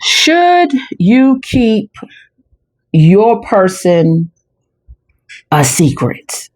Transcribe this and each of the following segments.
Should you keep your person a secret?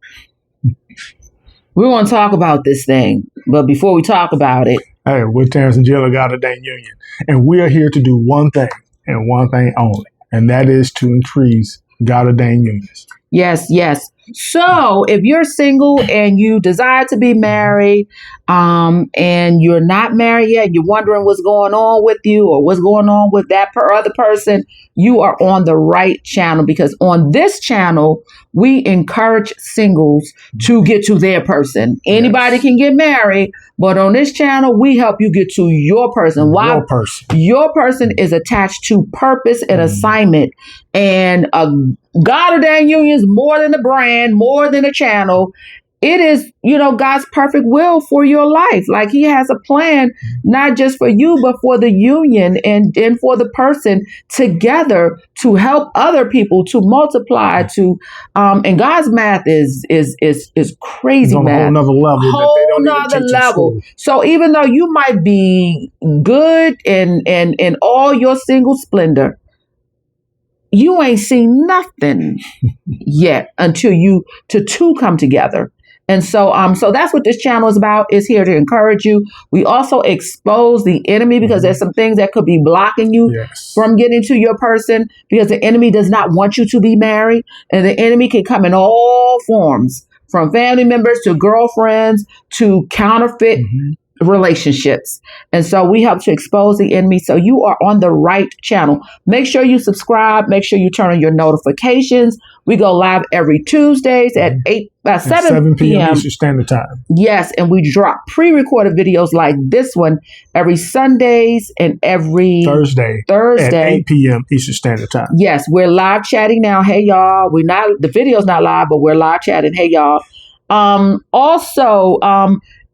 We're going to talk about this thing, but before we talk about it, hey, we're Terrence and Jill of God-Ordained Union, and we are here to do one thing and one thing only, and that is to increase God-Ordained Unions. Yes, yes. So if you're single and you desire to be married, and you're not married yet, you're wondering what's going on with you or what's going on with that other person, you are on the right channel, because on this channel, we encourage singles to get to their person. Anybody can get married, but on this channel, we help you get to your person. Why? Your person. Your person is attached to purpose and assignment, and God-Ordained Union is more than a brand, more than a channel. It is, God's perfect will for your life. Like, He has a plan, not just for you, but for the union and for the person together to help other people to multiply. And God's math is crazy on math. A whole nother level. Whole nother level. So even though you might be good in all your single splendor, you ain't seen nothing yet until two come together. And so that's what this channel is about. It's here to encourage you. We also expose the enemy, because there's some things that could be blocking you from getting to your person, because the enemy does not want you to be married. And the enemy can come in all forms, from family members to girlfriends to counterfeit relationships. And so we help to expose the enemy. So you are on the right channel. Make sure you subscribe. Make sure you turn on your notifications. We go live every Tuesdays at 7 p.m. Eastern Standard Time. Yes, and we drop pre-recorded videos like this one every Sundays and every Thursday at 8 p.m. Eastern Standard Time. Yes, we're live chatting now. Hey y'all, the video's not live, but we're live chatting. Hey y'all. Also,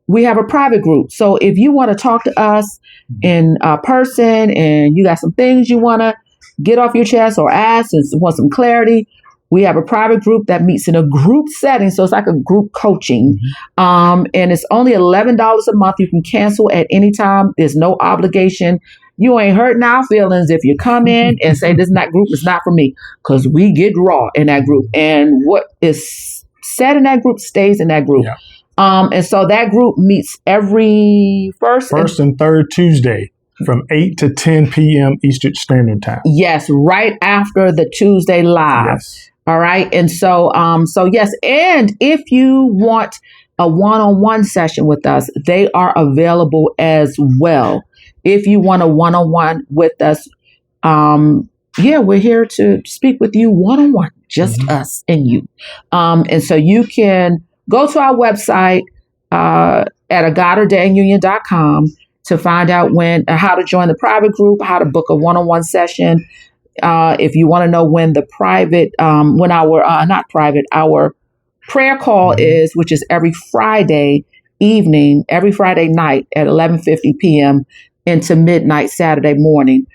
we have a private group. So if you want to talk to us in person and you got some things you want to get off your chest or ask and want some clarity, we have a private group that meets in a group setting. So it's like a group coaching. And it's only $11 a month. You can cancel at any time. There's no obligation. You ain't hurting our feelings if you come in and say this group is not for me, because we get raw in that group. And what is said in that group stays in that group. Yeah. And so that group meets every first and third Tuesday from 8 to 10 p.m. Eastern Standard Time. Yes, right after the Tuesday live. Yes. All right. And so yes. And if you want a one-on-one session with us, they are available as well. If you want a one-on-one with us, we're here to speak with you one-on-one, just us and you. And so you can go to our website at godordainedunion.com to find out how to join the private group, how to book a one-on-one session. If you want to know when the private, our prayer call is, which is every Friday evening, every Friday night at 11:50 p.m. into midnight Saturday morning.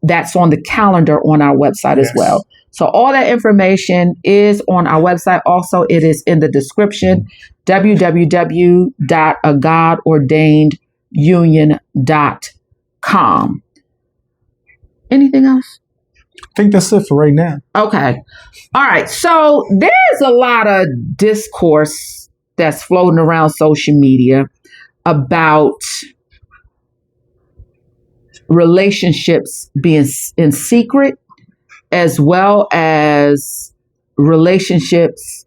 That's on the calendar on our website as well. So all that information is on our website. Also, it is in the description, www.godordainedunion.com. Anything else? I think that's it for right now. Okay. All right. So there's a lot of discourse that's floating around social media about relationships being in secret, as well as relationships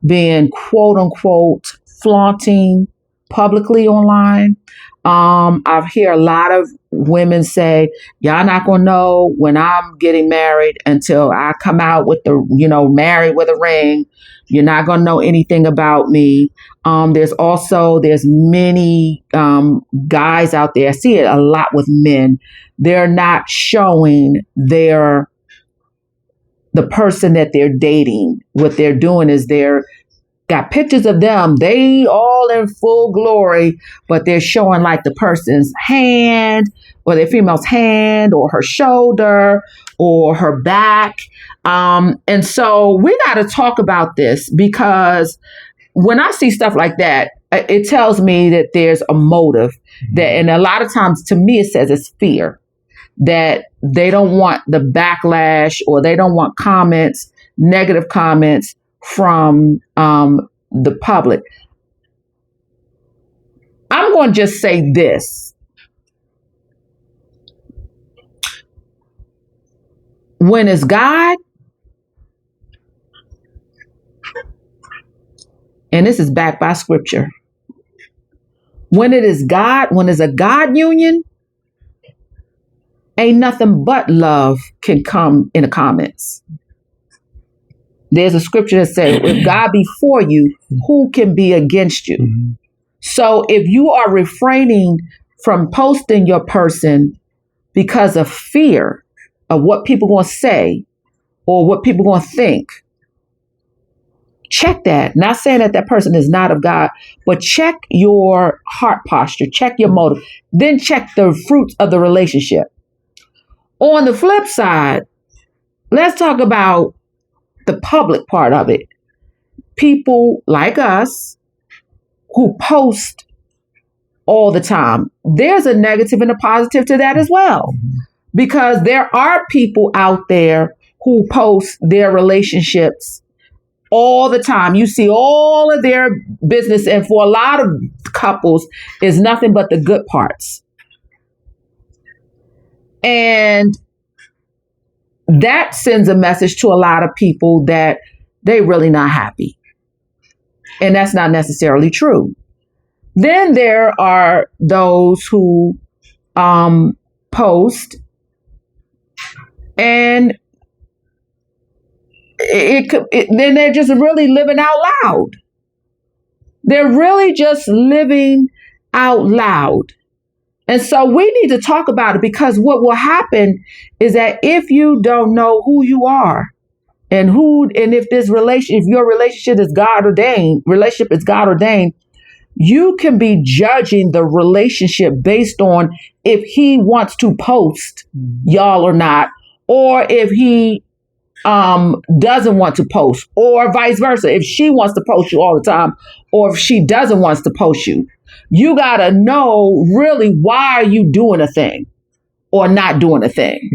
being quote unquote flaunting publicly online. I've heard a lot of women say, y'all not gonna know when I'm getting married until I come out with married with a ring. You're not gonna know anything about me. There's many guys out there. I see it a lot with men. They're not showing the person that they're dating. What they're doing is they're got pictures of them. They all in full glory, but they're showing like the person's hand or their female's hand or her shoulder or her back. And so we got to talk about this, because when I see stuff like that, it tells me that there's a motive and a lot of times to me, it says it's fear. that they don't want the backlash, or they don't want comments, negative comments from the public. I'm going to just say this. When it's God, and this is backed by scripture, when it is God, when it's a God union, ain't nothing but love can come in the comments. There's a scripture that says, if God be for you, who can be against you? Mm-hmm. So if you are refraining from posting your person because of fear of what people going to say or what people going to think, check that. Not saying that that person is not of God, but check your heart posture, check your motive, then check the fruits of the relationship. On the flip side, let's talk about the public part of it. People like us who post all the time. There's a negative and a positive to that as well. Because there are people out there who post their relationships all the time. You see all of their business, and for a lot of couples, is nothing but the good parts. And that sends a message to a lot of people that they really not happy. And that's not necessarily true. Then there are those who post, and then they're just really living out loud. They're really just living out loud. And so we need to talk about it, because what will happen is that if you don't know who you are and if your relationship is God ordained, you can be judging the relationship based on if he wants to post y'all or not, or if he doesn't want to post, or vice versa. If she wants to post you all the time, or if she doesn't want to post you, you got to know really why are you doing a thing or not doing a thing.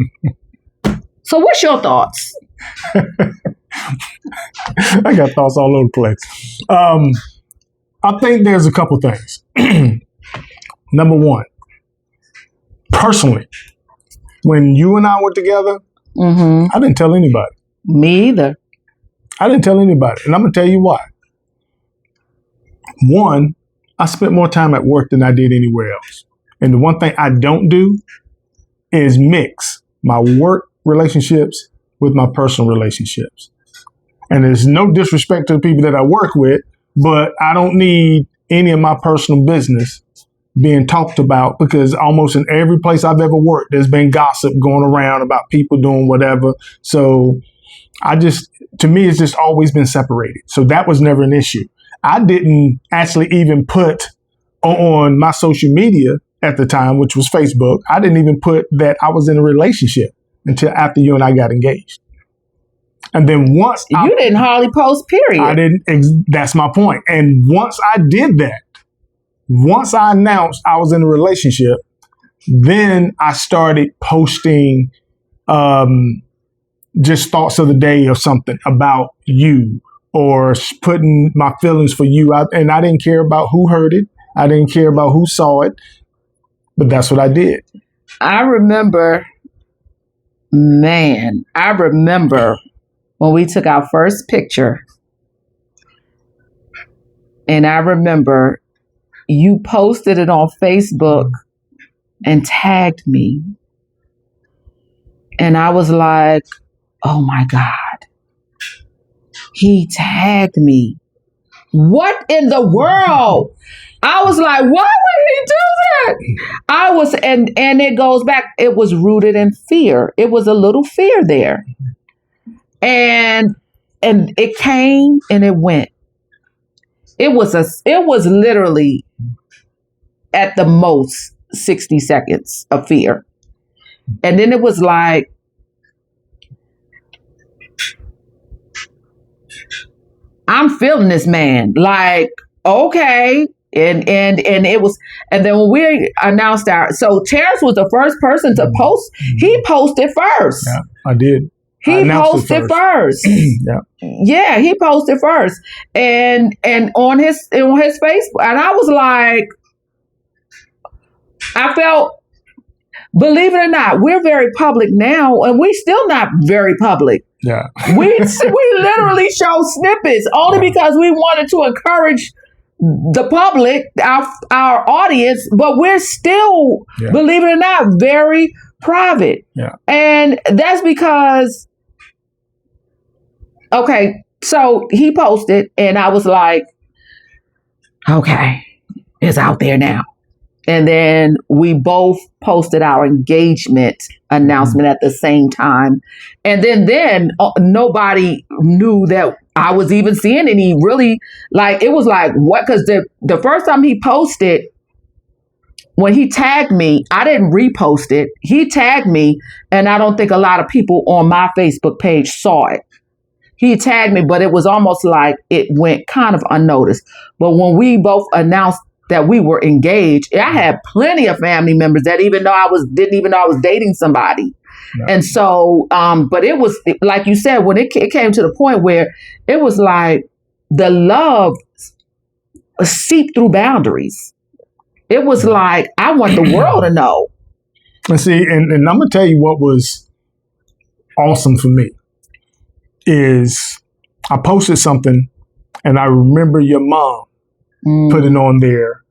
So what's your thoughts? I got thoughts all over the place. I think there's a couple things. Number one, personally, when you and I were together, I didn't tell anybody. Me either. I didn't tell anybody. And I'm going to tell you why. One, I spent more time at work than I did anywhere else. And the one thing I don't do is mix my work relationships with my personal relationships. And there's no disrespect to the people that I work with, but I don't need any of my personal business being talked about, because almost in every place I've ever worked, there's been gossip going around about people doing whatever. So to me, it's just always been separated. So that was never an issue. I didn't actually even put on my social media at the time, which was Facebook, I didn't even put that I was in a relationship until after you and I got engaged. And then once you didn't hardly post, period. I didn't. That's my point. And once I did that, once I announced I was in a relationship, then I started posting just thoughts of the day or something about you, or putting my feelings for you out. And I didn't care about who heard it. I didn't care about who saw it. But that's what I did. I remember when we took our first picture. And I remember you posted it on Facebook and tagged me. And I was like, oh my God, he tagged me. What in the world? I was like, why would he do that? And it goes back, it was rooted in fear. It was a little fear there. And it came and it went. It was literally at the most 60 seconds of fear. And then it was like, I'm feeling this man. Like, okay, And it was, and then when we announced so Terrence was the first person to post. He posted first. Yeah, I did. He posted first. Yeah, he posted first, and on his Facebook, and I was like, I felt. Believe it or not, we're very public now, and we still not very public. Yeah, we literally show snippets only because we wanted to encourage the public, our audience, but we're still, believe it or not, very private. Yeah, and that's because, okay, so he posted, and I was like, okay, it's out there now. And then we both posted our engagement announcement at the same time. And then nobody knew that I was even seeing any really, like, it was like, what? Because the first time he posted, when he tagged me, I didn't repost it. He tagged me, and I don't think a lot of people on my Facebook page saw it. He tagged me, but it was almost like it went kind of unnoticed. But when we both announced that we were engaged, I had plenty of family members that didn't even know I was dating somebody. No. And so, but it was, like you said, when it came to the point where it was like the love seeped through boundaries. It was like, I want the world to know. And see, and I'm going to tell you what was awesome for me is I posted something, and I remember your mom putting on there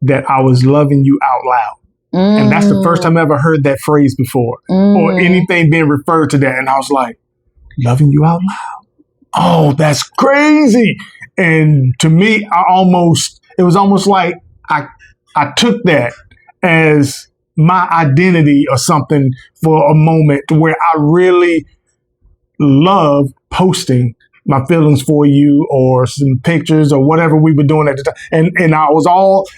that I was loving you out loud. And that's the first time I ever heard that phrase before or anything being referred to that. And I was like, loving you out loud. Oh, that's crazy. And to me, it was almost like I took that as my identity or something for a moment where I really love posting my feelings for you or some pictures or whatever we were doing at the time. And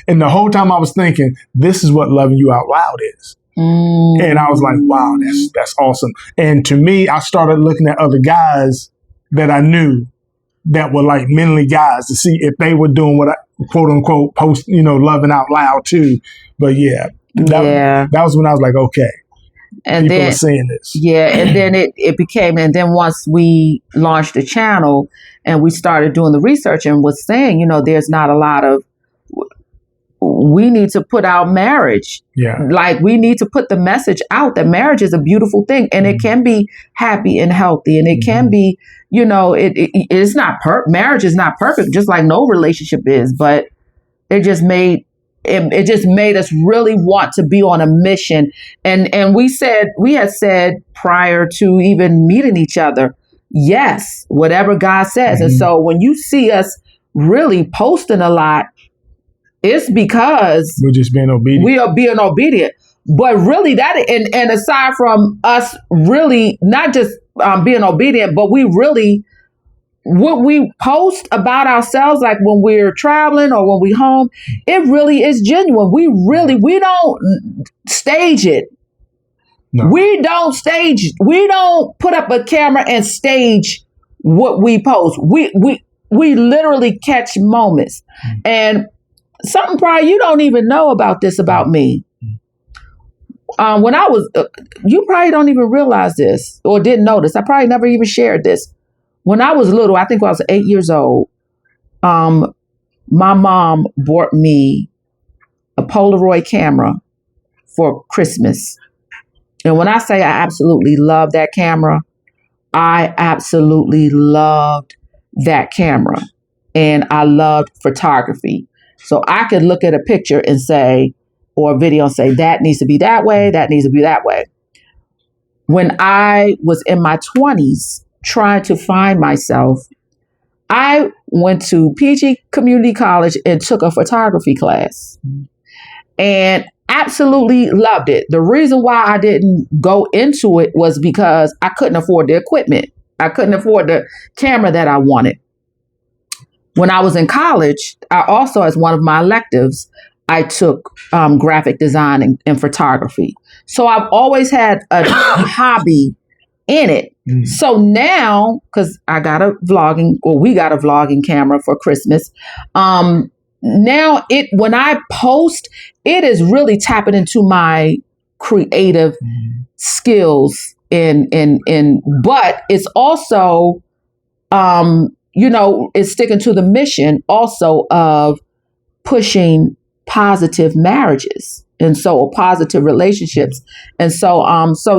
and the whole time I was thinking, this is what loving you out loud is. And I was like, wow, that's awesome. And to me, I started looking at other guys that I knew that were like mentally guys to see if they were doing what I quote unquote post, loving out loud too. But that was when I was like, okay. And people then are saying this. Yeah, and then it became, and then once we launched the channel and we started doing the research and was saying, there's not a lot of, we need to put out marriage. Yeah. Like we need to put the message out that marriage is a beautiful thing, and it can be happy and healthy, and it can be, it's not marriage is not perfect, just like no relationship is, but it just made us really want to be on a mission. And we had said prior to even meeting each other, yes, whatever God says. And so when you see us really posting a lot, it's because we're just being obedient. We are being obedient. But really and aside from us really not just being obedient, but what we post about ourselves, like when we're traveling or when we're home, it really is genuine. We don't stage it. No. We don't put up a camera and stage what we post. We literally catch moments. And something probably you don't even know about this about me. When I was, you probably don't even realize this or didn't notice. I probably never even shared this. When I was little, I think I was 8 years old, my mom bought me a Polaroid camera for Christmas. And when I say I absolutely love that camera, I absolutely loved that camera. And I loved photography. So I could look at a picture and say, or a video and say, that needs to be that way, that needs to be that way. When I was in my 20s, trying to find myself, I went to PG Community College and took a photography class and absolutely loved it. The reason why I didn't go into it was because I couldn't afford the equipment. I couldn't afford the camera that I wanted. When I was in college, I also, as one of my electives, I took graphic design and photography. So I've always had a hobby in it. So now, because we got a vlogging camera for Christmas. now when I post, it is really tapping into my creative skills but it's also it's sticking to the mission also of pushing positive marriages and so positive relationships. And so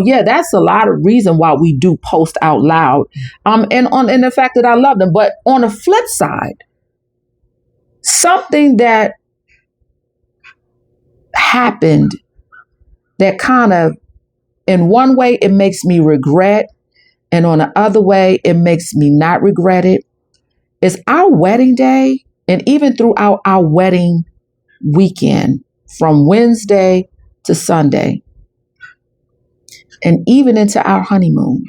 yeah, that's a lot of reason why we do post out loud. And the fact that I love them. But on the flip side, something that happened that kind of, in one way, it makes me regret, and on the other way, it makes me not regret it, is our wedding day, and even throughout our wedding weekend, from Wednesday to Sunday, and even into our honeymoon.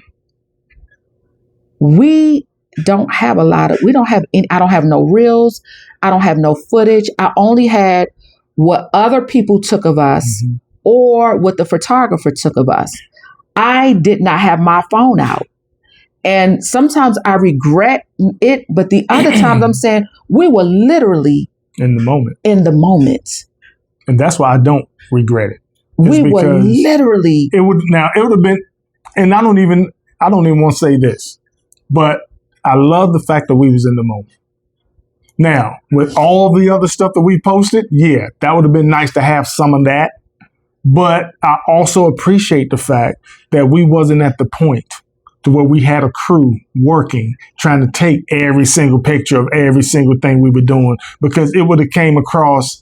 We don't have I don't have no reels. I don't have no footage. I only had what other people took of us or what the photographer took of us. I did not have my phone out. And sometimes I regret it, but the other times I'm saying we were literally in the moment. And that's why I don't regret it. We were literally. It would have been, and I don't even want to say this, but I love the fact that we was in the moment. Now, with all the other stuff that we posted, yeah, that would have been nice to have some of that. But I also appreciate the fact that we wasn't at the point to where we had a crew working, trying to take every single picture of every single thing we were doing, because it would have came across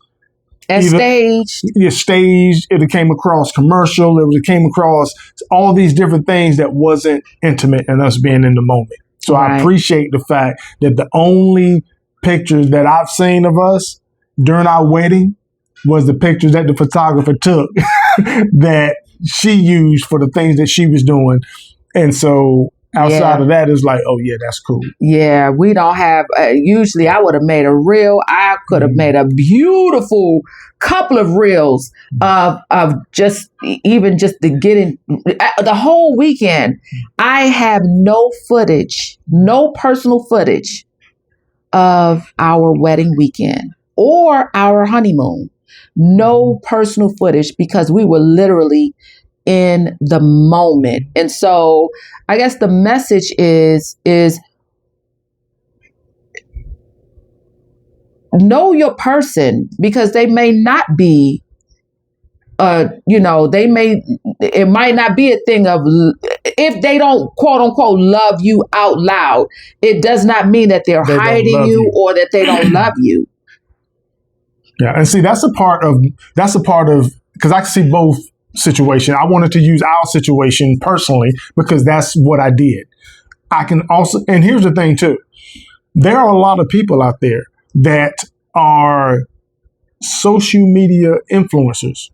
staged. Yeah, staged. It came across commercial. It came across all these different things that wasn't intimate and us being in the moment. So right. I appreciate the fact that the only pictures that I've seen of us during our wedding was the pictures that the photographer took that she used for the things that she was doing. And so outside of that, it's like, oh, yeah, that's cool. Yeah, we don't have, usually I would have made a reel. I could have made a beautiful couple of reels of just the getting, the whole weekend. I have no footage, no personal footage of our wedding weekend or our honeymoon. No personal footage because we were literally in the moment. And so I guess the message is know your person, because they may not be, it might not be a thing of, if they don't quote unquote love you out loud, it does not mean that they're hiding you or that they don't love you. Yeah. And see, that's a part of, because I can see both situations. I wanted to use our situation personally because that's what I did. I can also, and here's the thing too, there are a lot of people out there that are social media influencers,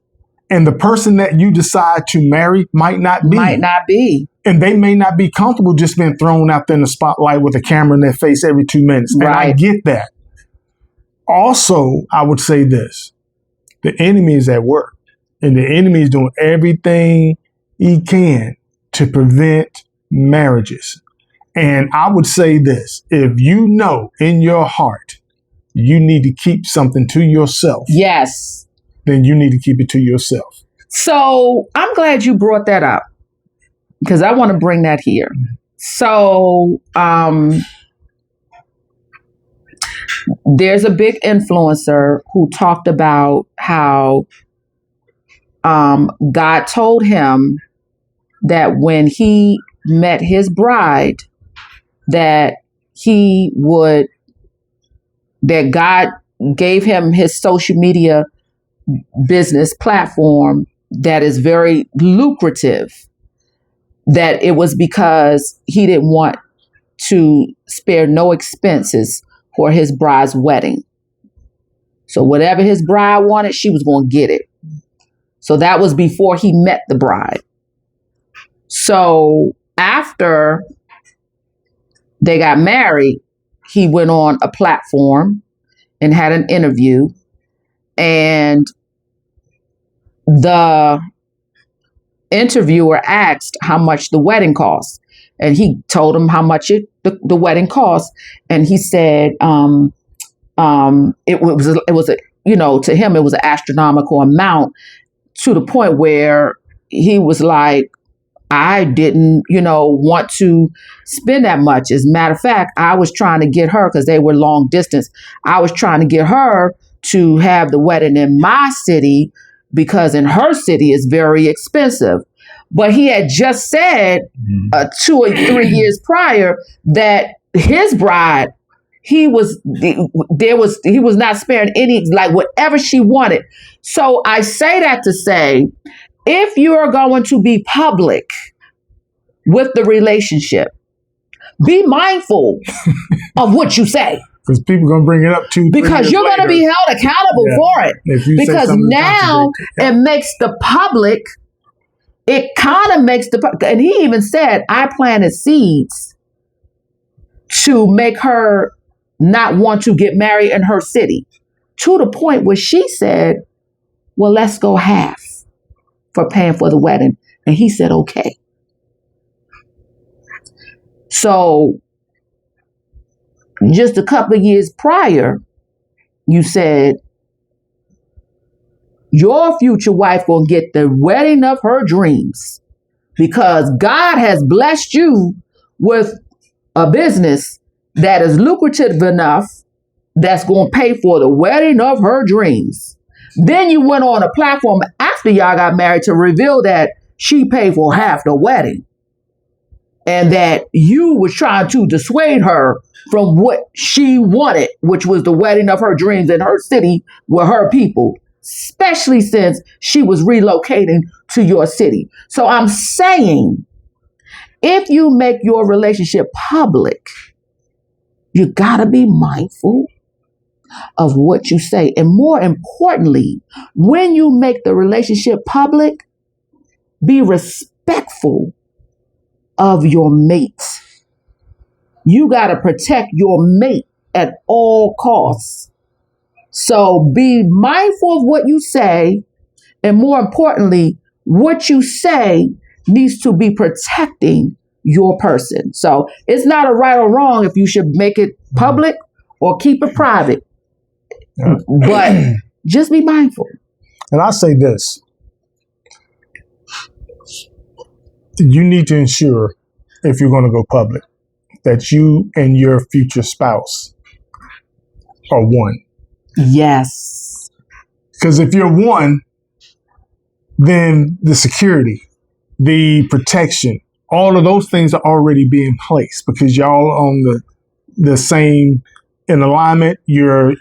and the person that you decide to marry might not be. And they may not be comfortable just being thrown out there in the spotlight with a camera in their face every 2 minutes. And I get that. Also, I would say this, the enemy is at work, and the enemy is doing everything he can to prevent marriages. And I would say this, if you know in your heart you need to keep something to yourself. Yes. Then you need to keep it to yourself. So I'm glad you brought that up, because I want to bring that here. So there's a big influencer who talked about how God told him that when he met his bride, that God gave him his social media business platform that is very lucrative, that it was because he didn't want to spare no expenses for his bride's wedding. So whatever his bride wanted, she was going to get it. So that was before he met the bride. So after they got married, he went on a platform and had an interview, and the interviewer asked how much the wedding cost, and he told him how much the wedding cost, and he said It was a, to him it was an astronomical amount, to the point where he was like, I didn't, want to spend that much. As a matter of fact, I was trying to get her, because they were long distance. I was trying to get her to have the wedding in my city, because in her city it's very expensive. But he had just said 2 or 3 years prior that his bride, he was not sparing any, like whatever she wanted. So I say that to say, if you are going to be public with the relationship, be mindful of what you say. Because people are going to bring it up too. Because you're going to be held accountable for it. Because now it makes the public, it kind of makes and he even said, I planted seeds to make her not want to get married in her city. To the point where she said, well, let's go half for paying for the wedding. And he said, okay. So just a couple of years prior, you said your future wife will get the wedding of her dreams, because God has blessed you with a business that is lucrative enough that's going to pay for the wedding of her dreams. Then you went on a platform after y'all got married to reveal that she paid for half the wedding, and that you was trying to dissuade her from what she wanted, which was the wedding of her dreams in her city with her people, especially since she was relocating to your city. So I'm saying, if you make your relationship public, you gotta be mindful of what you say. And more importantly, when you make the relationship public, be respectful of your mate. You got to protect your mate at all costs. So be mindful of what you say. And more importantly, what you say needs to be protecting your person. So it's not a right or wrong if you should make it public or keep it private. Yeah. But just be mindful. And I say this. You need to ensure, if you're going to go public, that you and your future spouse are one. Yes. Because if you're one, then the security, the protection, all of those things are already being placed, because y'all on the same in alignment. You're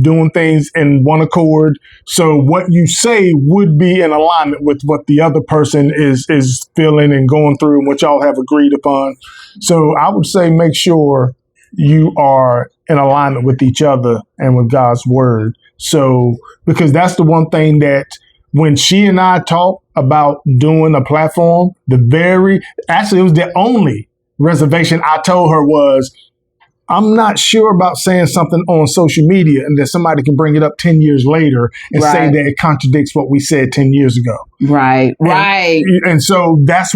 doing things in one accord. So what you say would be in alignment with what the other person is feeling and going through, and what y'all have agreed upon. So I would say make sure you are in alignment with each other and with God's word. So, because that's the one thing that when she and I talked about doing a platform, actually it was the only reservation I told her was, I'm not sure about saying something on social media and that somebody can bring it up 10 years later and say that it contradicts what we said 10 years ago. Right. And so that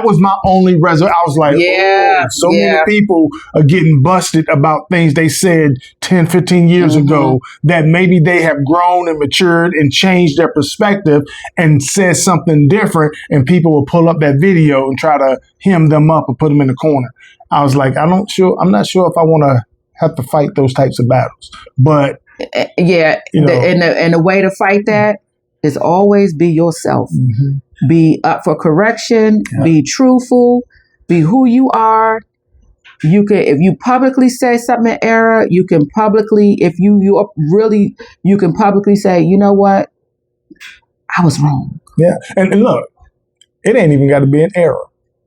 was my only reservation. I was like, many people are getting busted about things they said 10, 15 years ago, that maybe they have grown and matured and changed their perspective and said something different, and people will pull up that video and try to hem them up or put them in the corner. I was like, I'm not sure if I want to have to fight those types of battles. But and the way to fight that is always be yourself. Mm-hmm. Be up for correction. Yeah. Be truthful. Be who you are. You can, if you publicly say something in error, you can publicly, you can publicly say, you know what, I was wrong. Yeah, and look, it ain't even got to be an error.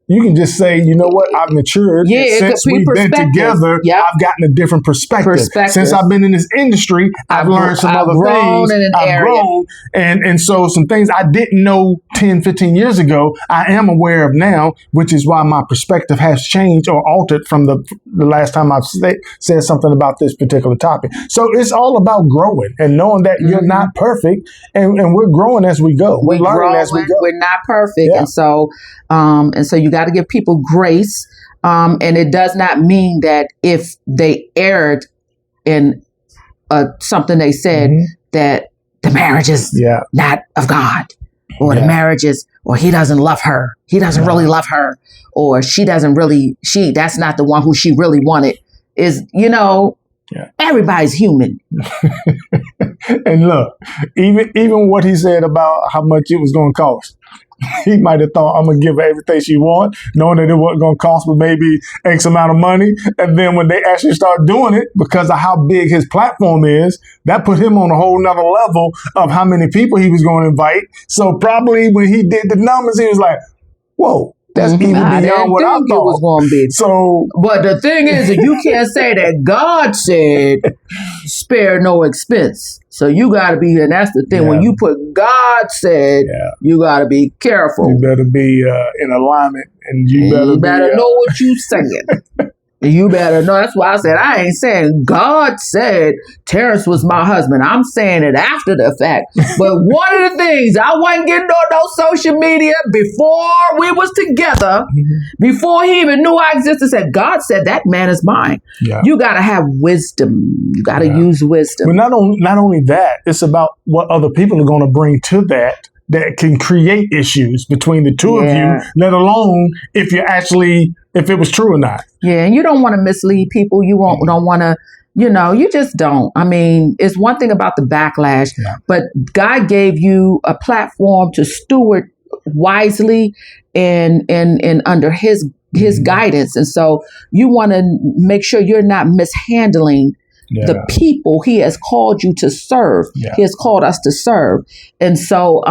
You can just say, you know what, I've matured. Since we've been together, I've gotten a different perspective. Since I've been in this industry, I've learned some other things. I've grown. And so some things I didn't know 10, 15 years ago, I am aware of now, which is why my perspective has changed or altered from the last time I've said something about this particular topic. So it's all about growing and knowing that you're not perfect, and we're growing as we go. We're learning as we go. We're not perfect. Yeah. And so you got to give people grace. And it does not mean that if they erred in something they said that the marriage is not of God, or the marriage is, or he doesn't love her. He doesn't really love her, or she doesn't really, that's not the one who she really wanted. Is, everybody's human. And look, even what he said about how much it was going to cost. He might have thought, I'm going to give her everything she wants, knowing that it wasn't going to cost but maybe X amount of money. And then when they actually start doing it, because of how big his platform is, that put him on a whole nother level of how many people he was going to invite. So probably when he did the numbers, he was like, whoa, that's even beyond what I thought it was going to be. So, but the thing is, that you can't say that God said, spare no expense. So you got to be, and that's the thing. When you put God said, you got to be careful. You better be in alignment, and you better know what you saying. You better know. That's why I said, I ain't saying God said Terrence was my husband. I'm saying it after the fact. But one of the things, I wasn't getting on no social media before we was together, before he even knew I existed, said, God said that man is mine. Yeah. You got to have wisdom. You got to use wisdom. But not only that, it's about what other people are going to bring to that can create issues between the two of you, let alone if it was true or not. Yeah, and you don't want to mislead people. You don't want to, you just don't. I mean, it's one thing about the backlash, but God gave you a platform to steward wisely and under his guidance. And so you want to make sure you're not mishandling the people he has called you to serve. He has called us to serve. And so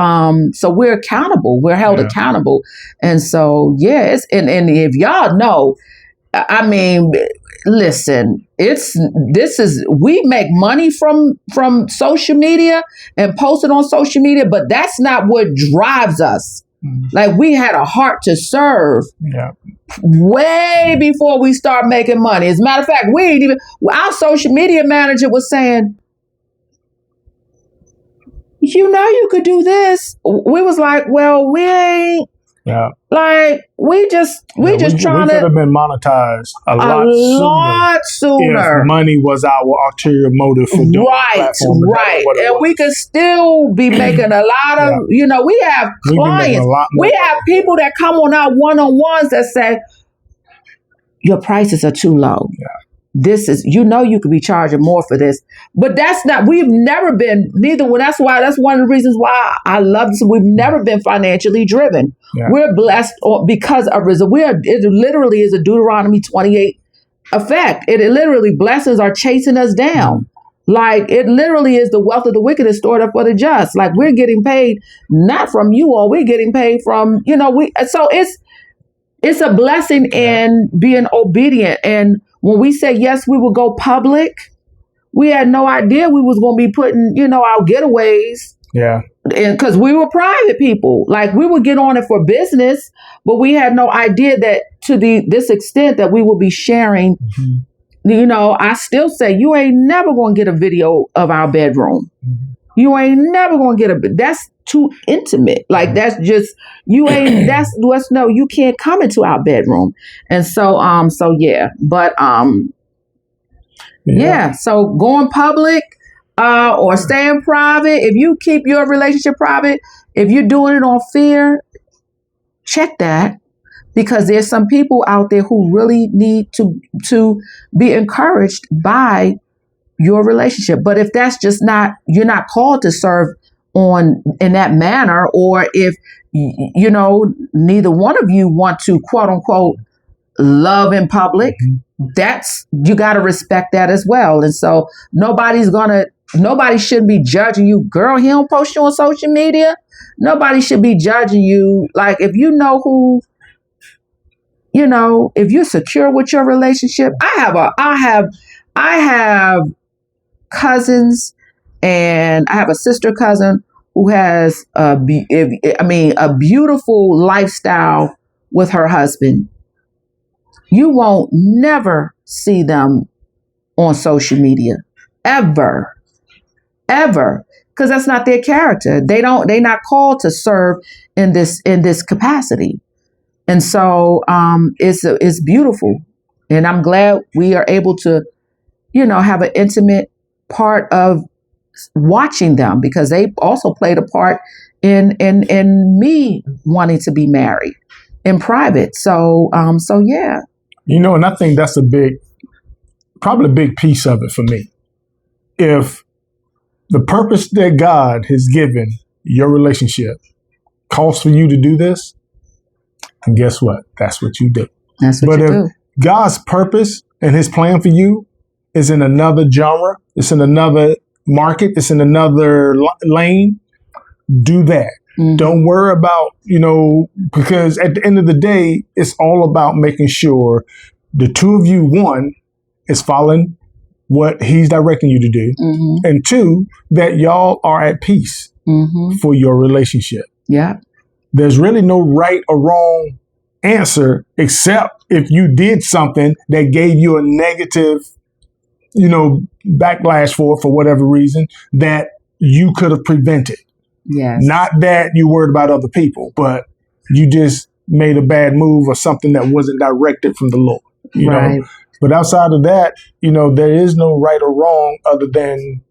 we're accountable. We're held accountable. And so, and if y'all know, I mean, listen, we make money from social media and post it on social media, but that's not what drives us. Like, we had a heart to serve way before we start making money. As a matter of fact, our social media manager was saying, you could do this. We was like, well, we ain't. Like, we just trying to. We could have been monetized a lot sooner. If money was our ulterior motive for doing platform. Right. And we could still be making a lot of, we have clients. We have people that come on our one-on-ones that say, your prices are too low. This is, you could be charging more for this, but that's not, we've never been, neither one. That's one of the reasons why I love this. We've never been financially driven. We're blessed because of it literally is a Deuteronomy 28 effect. It literally, blessings are chasing us down. Like, it literally is, the wealth of the wicked is stored up for the just. Like, we're getting paid not from you all, we're getting paid from, so it's a blessing in being obedient. And when we said, yes, we will go public, we had no idea we was going to be putting, our getaways. And because we were private people, like, we would get on it for business, but we had no idea that to this extent that we would be sharing. I still say, you ain't never going to get a video of our bedroom. You ain't never going to get that's too intimate. Like, that's just, you can't come into our bedroom. And so, so going public, or staying private, if you keep your relationship private, if you're doing it on fear, check that, because there's some people out there who really need to be encouraged by your relationship. But if that's just you're not called to serve in that manner, or if neither one of you want to quote unquote love in public, you got to respect that as well. And so nobody shouldn't be judging you. Girl, he don't post you on social media. Nobody should be judging you. Like, if if you're secure with your relationship, I have cousins, and I have a sister cousin who has a beautiful lifestyle with her husband. You won't never see them on social media ever, because that's not their character. They're not called to serve in this capacity. And so it's beautiful, and I'm glad we are able to have an intimate part of watching them, because they also played a part in me wanting to be married in private. So yeah. And I think that's probably a big piece of it for me. If the purpose that God has given your relationship calls for you to do this, and guess what? That's what you do. That's what you do. God's purpose and his plan for you is in another genre, it's in another market, it's in another lane, do that. Mm-hmm. Don't worry about, because at the end of the day, it's all about making sure the two of you, one, is following what he's directing you to do, mm-hmm. and two, that y'all are at peace, mm-hmm. for your relationship. Yeah. There's really no right or wrong answer, except if you did something that gave you a negative, backlash for whatever reason that you could have prevented. Yes. Not that you worried about other people, but you just made a bad move or something that wasn't directed from the Lord. You know? But outside of that, there is no right or wrong other than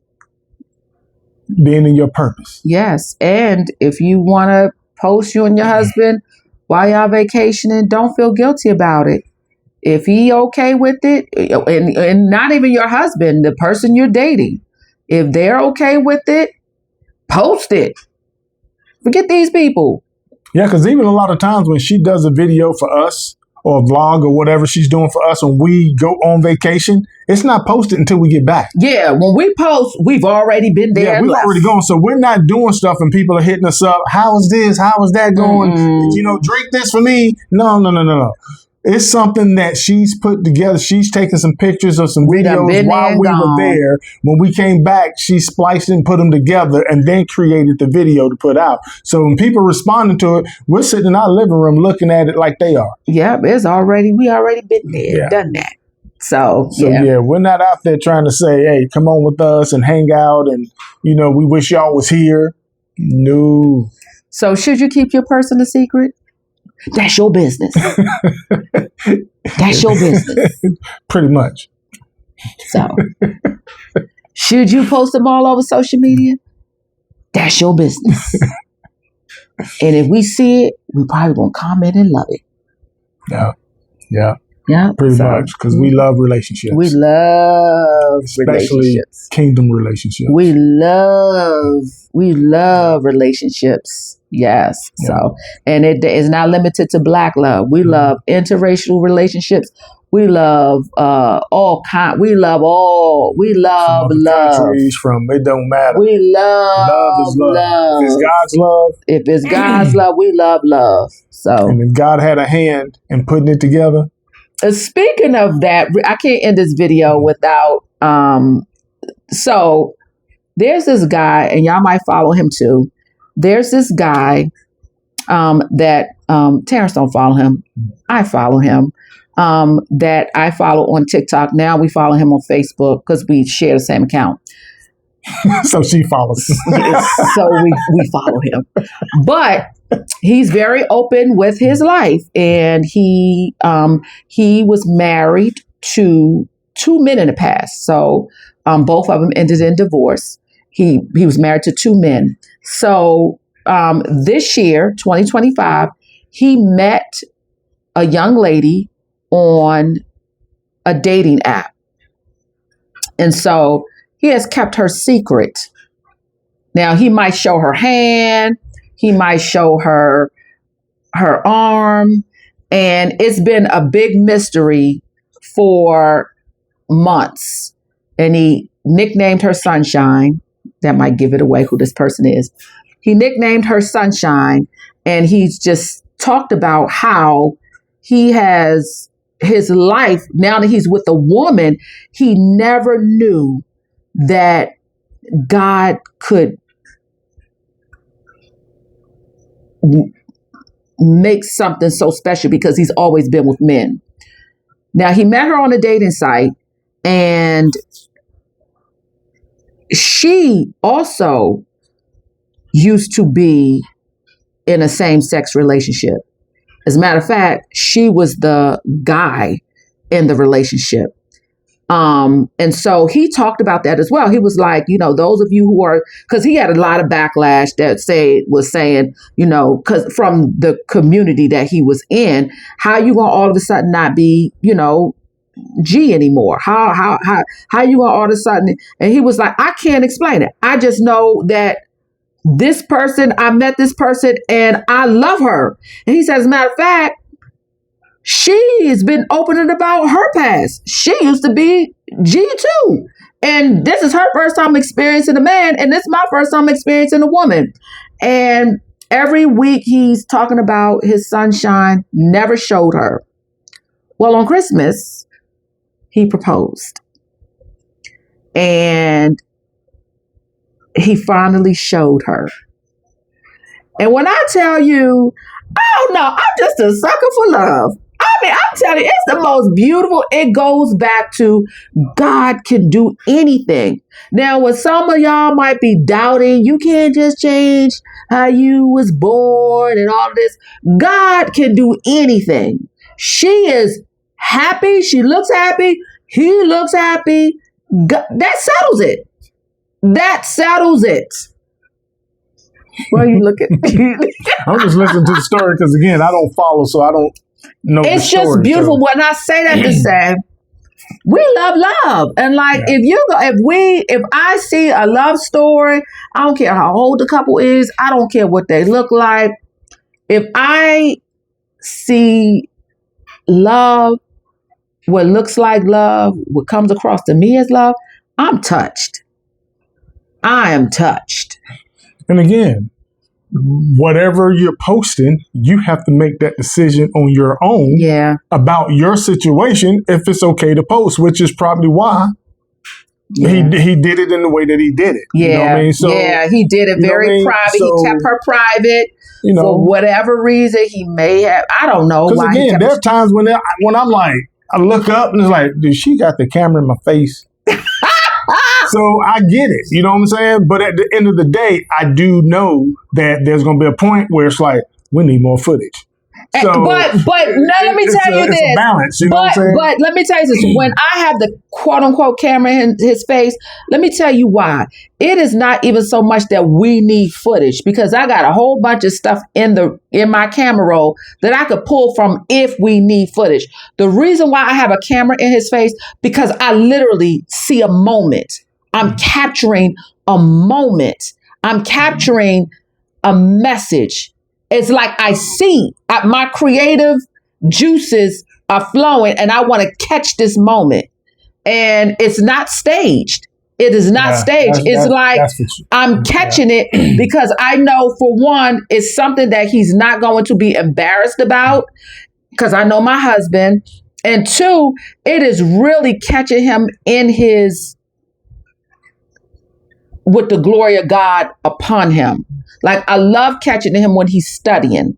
being in your purpose. Yes. And if you want to post you and your husband while y'all vacationing, don't feel guilty about it. If he okay with it, and not even your husband, the person you're dating, if they're okay with it, post it. Forget these people. Yeah, because even a lot of times when she does a video for us or a vlog or whatever she's doing for us when we go on vacation, it's not posted until we get back. Yeah, when we post, we've already been there. Yeah, we've already gone. So we're not doing stuff and people are hitting us up. How is this? How is that going? Drink this for me. No. It's something that she's put together. She's taken some pictures of some videos while we were there. When we came back, she spliced and put them together and then created the video to put out. So when people responding to it, we're sitting in our living room looking at it like they are. Yeah, we already been there, done that. So yeah, we're not out there trying to say, hey, come on with us and hang out and, we wish y'all was here. No. So should you keep your person a secret? That's your business. That's your business. Pretty much. So, should you post them all over social media? That's your business. And if we see it, we probably won't comment and love it. Yeah. Pretty much, because we love relationships. We love relationships. Kingdom relationships. We love relationships. Yes. Yeah. So, and it is not limited to Black love. We love interracial relationships. We love all kind. We love all. We love love. Countries from, it don't matter. We love is love. If it's God's love. If it's God's love, we love love. So, and if God had a hand in putting it together. Speaking of that, I can't end this video without. So there's this guy, and y'all might follow him too. There's this guy that Terrence don't follow him. I follow him. That I follow on TikTok. Now we follow him on Facebook because we share the same account. So she follows. So we follow him. But he's very open with his life, and he was married to two men in the past. So both of them ended in divorce. He was married to two men. So this year, 2025, he met a young lady on a dating app. And so he has kept her secret. Now, he might show her hand. He might show her arm. And it's been a big mystery for months. And he nicknamed her Sunshine. That might give it away who this person is. He nicknamed her Sunshine. And he's just talked about how he has his life, now that he's with a woman, he never knew that God could make something so special because he's always been with men. Now, he met her on a dating site, and she also used to be in a same-sex relationship. As a matter of fact, she was the guy in the relationship. And so he talked about that as well. He was like, those of you who are, because he had a lot of backlash that was saying, because from the community that he was in, how you gonna all of a sudden not be, G anymore? How you gonna all of a sudden? And he was like, I can't explain it. I just know that I met this person and I love her. And he said, as a matter of fact, she has been opening about her past. She used to be G too. And this is her first time experiencing a man. And this is my first time experiencing a woman. And every week he's talking about his sunshine, never showed her. Well, on Christmas, he proposed. And he finally showed her. And when I tell you, I don't know, I'm just a sucker for love. I mean, I'm telling you, it's the most beautiful. It goes back to God can do anything. Now, when some of y'all might be doubting, you can't just change how you was born and all this. God can do anything. She is happy. She looks happy. He looks happy. God, that settles it. That settles it. Why are you looking? I'm just listening to the story because, again, I don't follow, so I don't know. It's the story, just beautiful. So. When I say that to say, we love love. And like, if I see a love story, I don't care how old the couple is. I don't care what they look like. If I see love, what looks like love, what comes across to me as love, I'm touched. I am touched. And again, whatever you're posting, you have to make that decision on your own about your situation if it's okay to post, which is probably why he did it in the way that he did it. Yeah, you know what I mean? So, he did it very private. So, he kept her private for whatever reason he may have. I don't know. Because again, there's times when I'm like, I look up and it's like, dude, she got the camera in my face. So I get it, you know what I'm saying? But at the end of the day, I do know that there's going to be a point where it's like, we need more footage. So, but let me tell you this. It's a balance, you know what I'm saying? But let me tell you this. When I have the quote unquote camera in his face, let me tell you why. It is not even so much that we need footage, because I got a whole bunch of stuff in my camera roll that I could pull from if we need footage. The reason why I have a camera in his face, because I literally see a moment. I'm capturing a moment. I'm capturing a message. It's like I see my creative juices are flowing and I want to catch this moment. And it's not staged. It is not staged. It's like I'm catching it because I know, for one, it's something that he's not going to be embarrassed about, because I know my husband. And two, it is really catching him with the glory of God upon him. Like, I love catching him when he's studying.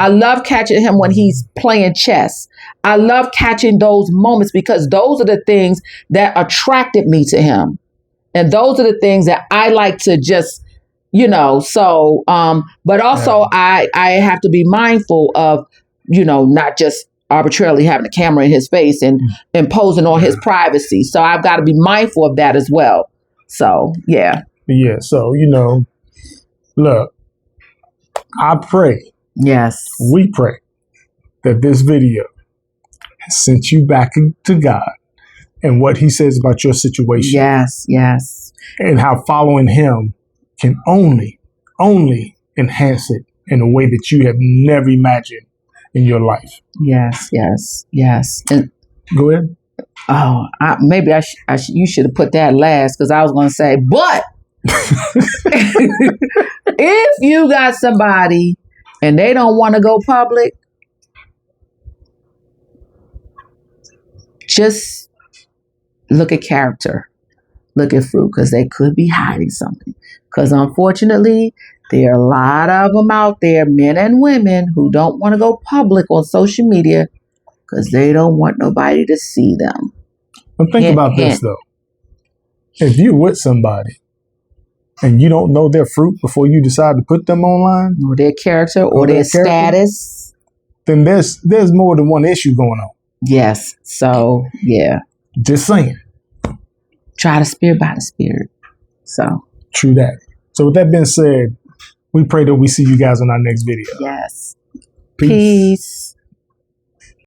I love catching him when he's playing chess. I love catching those moments because those are the things that attracted me to him. And those are the things that I like to just, so, but also I have to be mindful of, not just arbitrarily having a camera in his face and imposing on his privacy. So I've got to be mindful of that as well. So, yeah. Yeah. So, look, I pray. Yes. We pray that this video has sent you back to God and what he says about your situation. Yes. Yes. And how following him can only enhance it in a way that you have never imagined in your life. Yes. Yes. Yes. And go ahead. Oh, maybe you should have put that last, because I was going to say, but if you got somebody and they don't want to go public, just look at character, look at fruit, because they could be hiding something. Because unfortunately, there are a lot of them out there, men and women, who don't want to go public on social media because they don't want nobody to see them. But think about this, though. If you're with somebody and you don't know their fruit before you decide to put them online, or their character, or their status, then there's more than one issue going on. Yes. So, yeah. Just saying. Try the spirit by the spirit. So True that. So with that being said, we pray that we see you guys on our next video. yes. Peace. Peace.